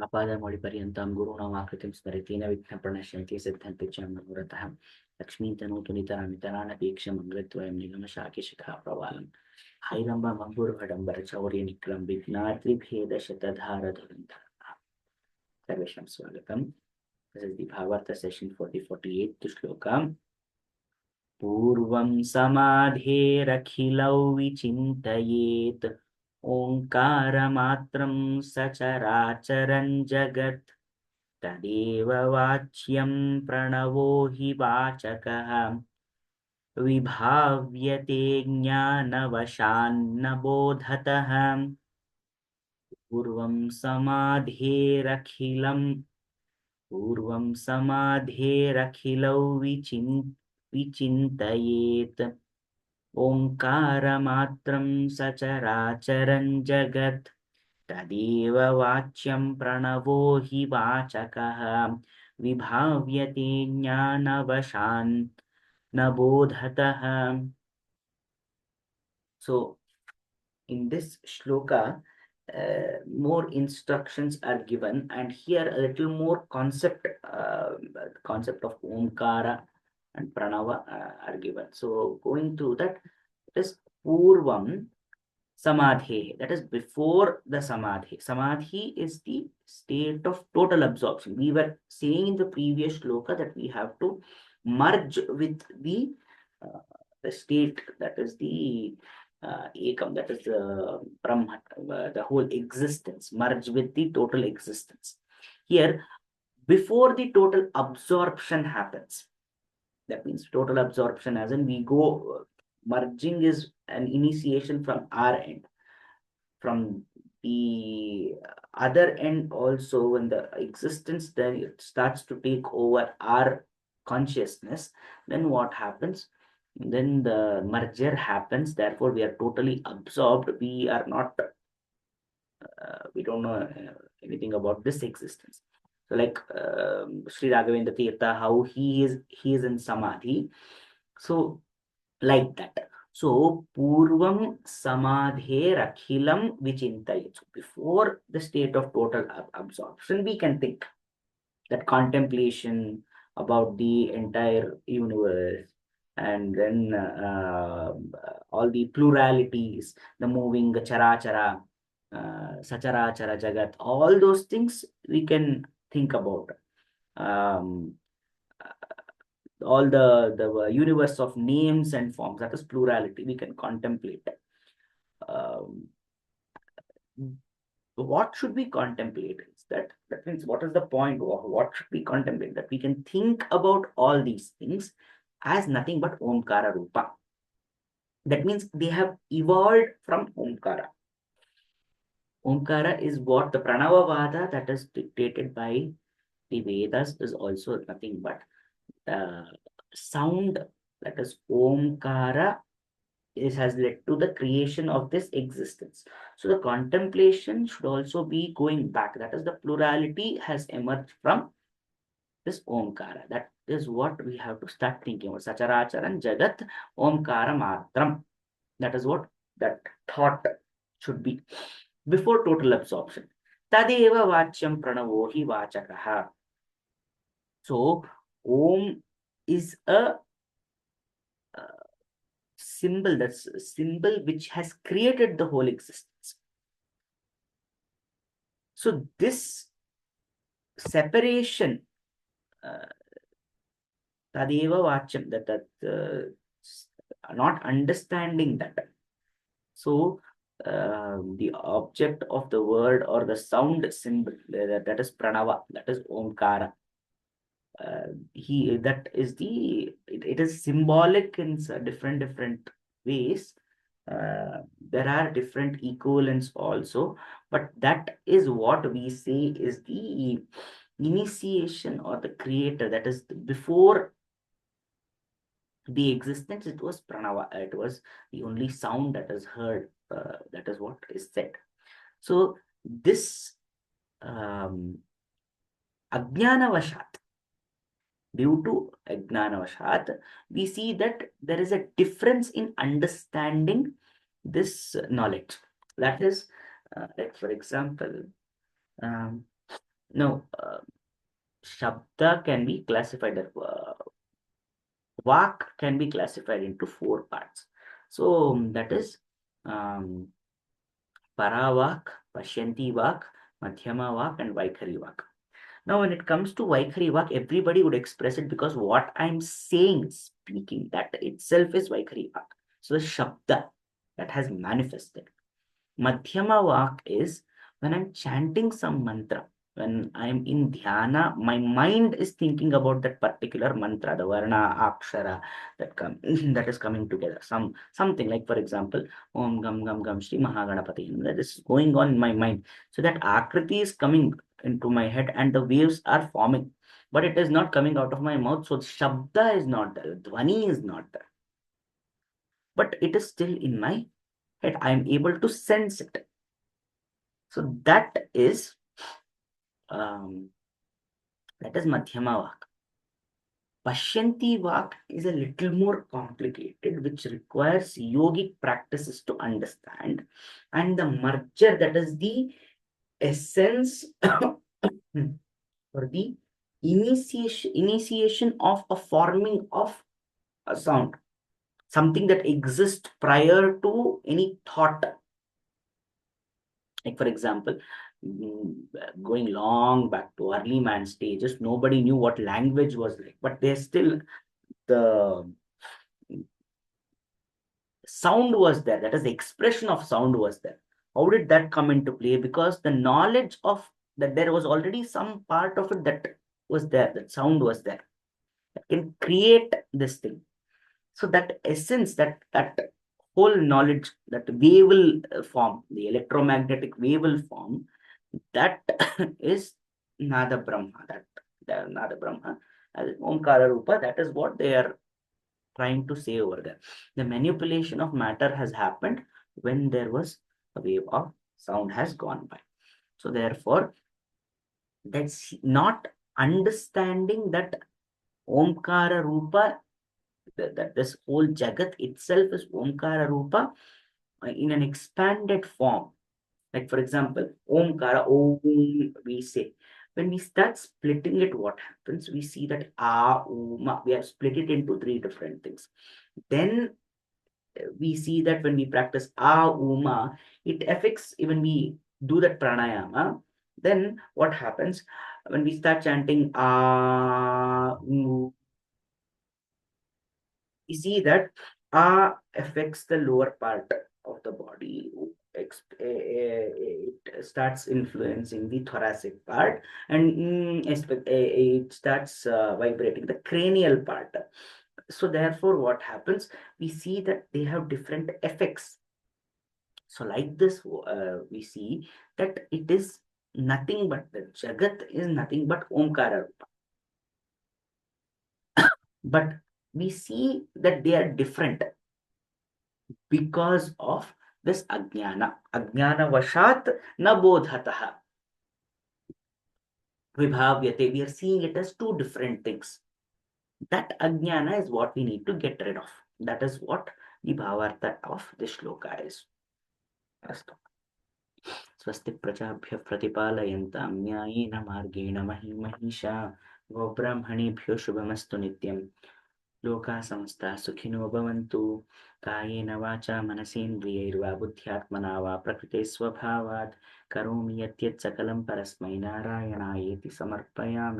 आपादमौलिपर्यन्तां गुरूणामाकृतिं स्मरेतेन विघ्नप्रणश्यन्ति सिद्धन्ति च मनोरथः लक्ष्मीं तनोतु नितरामितरानपेक्षमङ्गलद्वयं निगमशाकिशिखा प्रवालम् हैरम्बमम्बुर्भडम्बरचौर्यनिक्रं विघ्नाद्रिभेदशतधारधरन्धरः सर्वेषां स्वागतम्. This is the Bhāvārtha session for the 48th shloka. पूर्वं समाधेरखिलौ विचिन्तयेत् ओङ्कारमात्रं सचराचरं जगत् तदेव वाच्यं प्रणवो हि वाचकः विभाव्यते ज्ञानवशान्न बोधतः पूर्वं समाधेरखिलौ विचिन्तयेत् ओङ्कारमात्रं सचराचरं जगत् तदेव वाच्यं प्रणवो हि वाचकः विभाव्यते ज्ञानवशान् न बोधतः. So in this shloka, more instructions are given, and here a little more concept of Omkara and Pranava are given. So going through that, it is Purvam Samadhi, that is before the Samadhi. Samadhi is the state of total absorption. We were saying in the previous shloka that we have to merge with the state, that is the ekam, that is the Brahman, the whole existence, merge with the total existence. Here, before the total absorption happens, that means total absorption as in we go, merging is an initiation from our end. From the other end also, when the existence then it starts to take over our consciousness, then what happens? Then the merger happens. Therefore, we are totally absorbed. We are not, we don't know anything about this existence. So, like Sri Raghavendra Tirtha, how he is in samadhi. So, like that. So, Purvam Samadhe Rakhilam Vichintayat. So, before the state of total absorption, we can think that contemplation about the entire universe, and then all the pluralities, the moving charachara, sacharachara jagat, all those things we can think about. All the universe of names and forms, that is plurality, we can contemplate. What should we contemplate? That means what is the point of what should we contemplate? That we can think about all these things as nothing but Omkara Rupa. That means they have evolved from Omkara. Omkara is what the Pranavavada that is dictated by the Vedas is also nothing but the sound, that is Omkara, has led to the creation of this existence. So the contemplation should also be going back. That is, the plurality has emerged from this Omkara. That is what we have to start thinking about. Sacharacharan Jagat Omkara Matram. That is what that thought should be before total absorption. Tadeva Vachyam Pranavo Hi Vachakaha. So Om is a symbol, that's a symbol which has created the whole existence. So this separation, Tadeva Vachyam, that not understanding that. So the object of the word or the sound symbol, that is Pranava, that is Omkara. It is symbolic in different ways. There are different equivalents also, but that is what we say is the initiation or the creator. That is before the existence, it was Pranava. It was the only sound that is heard. That is what is said. So this Ajnana Vashat, due to Ajnana Vashat, we see that there is a difference in understanding this knowledge. That is, like for example, Now, Shabda can be classified, Vak can be classified into four parts. So that is um, Paravak, Pashyanti Vak, Madhyama Vak, and Vaikhari Vak. Now, when it comes to Vaikhari Vak, everybody would express it because what I'm saying, speaking, that itself is Vaikhari Vak. So the Shabda that has manifested. Madhyama Vak is when I'm chanting some mantra, when I'm in dhyana, my mind is thinking about that particular mantra, the varna, akshara that come that is coming together. Something like, for example, Om Gam Gam Gam Shri Mahaganapati. That is going on in my mind. So that akriti is coming into my head and the waves are forming, but it is not coming out of my mouth. So Shabda is not there, Dhvani is not there, but it is still in my head. I am able to sense it. So um, that is Madhyama Vak. Pashyanti Vak is a little more complicated, which requires yogic practices to understand. And the merger, that is the essence or the initiation of a forming of a sound, something that exists prior to any thought. Like, for example, going long back to early man stages, nobody knew what language was like, but there's still the sound was there. That is, the expression of sound was there. How did that come into play? Because the knowledge of that there was already some part of it that was there, that sound was there, that can create this thing. So that essence, that whole knowledge, that wave will form, the electromagnetic wave will form, that is Nada Brahma, that the Nada Brahma, as Omkara Rupa, that is what they are trying to say over there. The manipulation of matter has happened when there was a wave of sound has gone by. So therefore, that's not understanding that Omkara Rupa, that this whole Jagat itself is Omkara Rupa in an expanded form. Like, for example, Omkara, Om, we say. When we start splitting it, what happens? We see that Uma, we have split it into three different things. Then we see that when we practice Uma, it affects, even we do that pranayama. Then what happens when we start chanting we see that affects the lower part of the body. It starts influencing the thoracic part, and it starts vibrating the cranial part. So therefore, what happens? We see that they have different effects. So like this, we see that it is nothing but the Jagat is nothing but Omkara Rupa. But we see that they are different because of this Ajnana. Ajnana Vashat na bodhataha vibhavyate. We are seeing it as two different things. That Ajnana is what we need to get rid of. That is what the Bhāvārtha of this shloka is. Astu. स्वस्ति प्रजाभ्यः प्रतिपालयन्तां न्यायेन मार्गेण महिषा गोब्राह्मणेभ्यो शुभमस्तु नित्यं लोकाः समस्ताः सुखिनो भवन्तु कायेन वाचा मनसेन्द्रियैर्वा बुद्ध्यात्मना वा प्रकृते स्वभावात् करोमि यत् सकलं परस्मै नारायणायेति समर्पयामि।